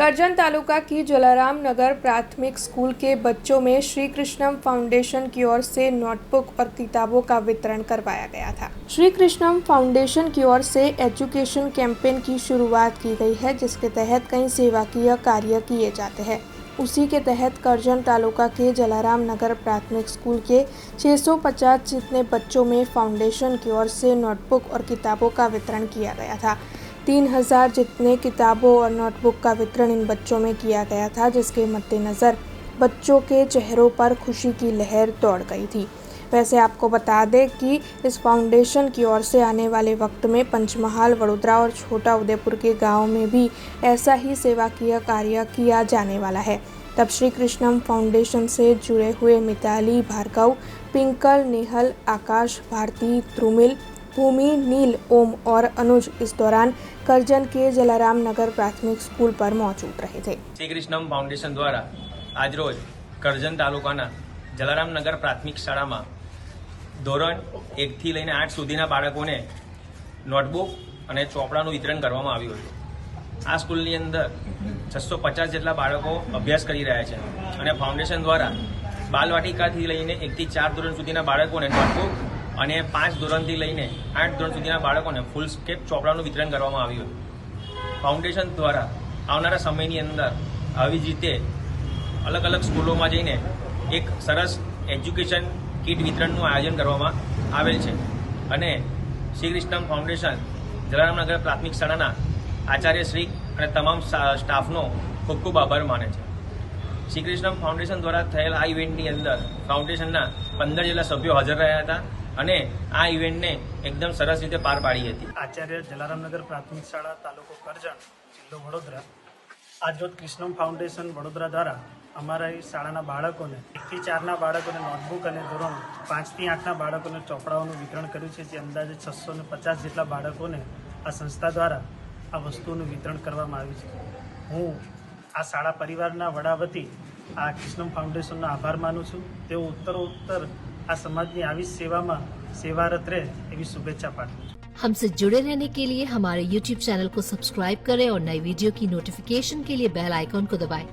करजन तालुका की जलाराम नगर प्राथमिक स्कूल के बच्चों में श्री कृष्णम फाउंडेशन की ओर से नोटबुक और किताबों का वितरण करवाया गया था। श्री कृष्णम फाउंडेशन की ओर से एजुकेशन कैंपेन की शुरुआत की गई है, जिसके तहत कई सेवाकीय कार्य किए जाते हैं। उसी के तहत करजन तालुका के जलाराम नगर प्राथमिक स्कूल के 650 जितने बच्चों में फाउंडेशन की ओर से नोटबुक और किताबों का वितरण किया गया था। 3000 जितने किताबों और नोटबुक का वितरण इन बच्चों में किया गया था, जिसके मद्देनज़र बच्चों के चेहरों पर खुशी की लहर दौड़ गई थी। वैसे आपको बता दें कि इस फाउंडेशन की ओर से आने वाले वक्त में पंचमहाल, वडोदरा और छोटा उदेपुर के गाँव में भी ऐसा ही सेवाकीय कार्य किया जाने वाला है। तब श्री कृष्णम फाउंडेशन से जुड़े हुए मिताली, भार्गव, पिंकल, नेहल, आकाश, भारती, ध्रुमिल, भूमि, नील, ओम और अनुज इस दौरान करजन के जलाराम नगर प्राथमिक स्कूल पर मौजूद रहे थे। श्री कृष्णम फाउंडेशन द्वारा आज रोज करजन तालुकाना जलाराम नगर प्राथमिक शाळाમાં ધોરણ 1 થી લઈને 8 સુધીના બાળકોને નોટબુક અને ચોપડાનું વિતરણ કરવામાં આવ્યું હતું। આ સ્કૂલની અંદર 650 જેટલા બાળકો અભ્યાસ કરી રહ્યા છે અને ફાઉન્ડેશન દ્વારા બાલવાટિકાથી લઈને 1 થી 4 ધોરણ સુધીના બાળકોને નોટબુક અને 5 ધોરણથી લઈને 8 ધોરણ સુધીના બાળકોને ફૂલ સ્કેપ ચોપડાનું વિતરણ કરવામાં આવ્યું હતું। ફાઉન્ડેશન દ્વારા આવનારા સમયની અંદર આવી જ રીતે અલગ અલગ સ્કૂલોમાં જઈને એક સરસ એજ્યુકેશન કીટ વિતરણનું આયોજન કરવામાં આવેલ છે અને શ્રી કૃષ્ણમ ફાઉન્ડેશન જલારામનગર પ્રાથમિક શાળાના આચાર્યશ્રી અને તમામ સ્ટાફનો ખૂબ ખૂબ આભાર માને છે। શ્રી કૃષ્ણમ ફાઉન્ડેશન દ્વારા થયેલ આ ઇવેન્ટની અંદર ફાઉન્ડેશનના 15 જેટલા સભ્યો હાજર રહ્યા હતા અને આ ઇવેન્ટને એકદમ સરસ રીતે પાર પાડી હતી। આચાર્ય જલારામનગર પ્રાથમિક શાળા તાલુકો કરજણ જિલ્લો વડોદરા આજરોજ કૃષ્ણમ ફાઉન્ડેશન વડોદરા દ્વારા અમારા શાળાના બાળકોને 1 થી 4ના બાળકોને નોટબુક અને ધોરણ 5 થી 8ના બાળકોને ચોપડાઓનું વિતરણ કર્યું છે, જે અંદાજે 650 જેટલા બાળકોને આ સંસ્થા દ્વારા આ વસ્તુઓનું વિતરણ કરવામાં આવ્યું છે। હું આ શાળા પરિવારના વડા વતી આ કૃષ્ણમ ફાઉન્ડેશનનો આભાર માનું છું। તેઓ ઉત્તરોત્તર આ સમાજની આવી સેવામાં सेवारत रहे एवं शुभेच्छा पाठवूं छूं। हमसे जुड़े रहने के लिए हमारे YouTube चैनल को सब्सक्राइब करें और नई वीडियो की नोटिफिकेशन के लिए बेल आइकॉन को दबाएं।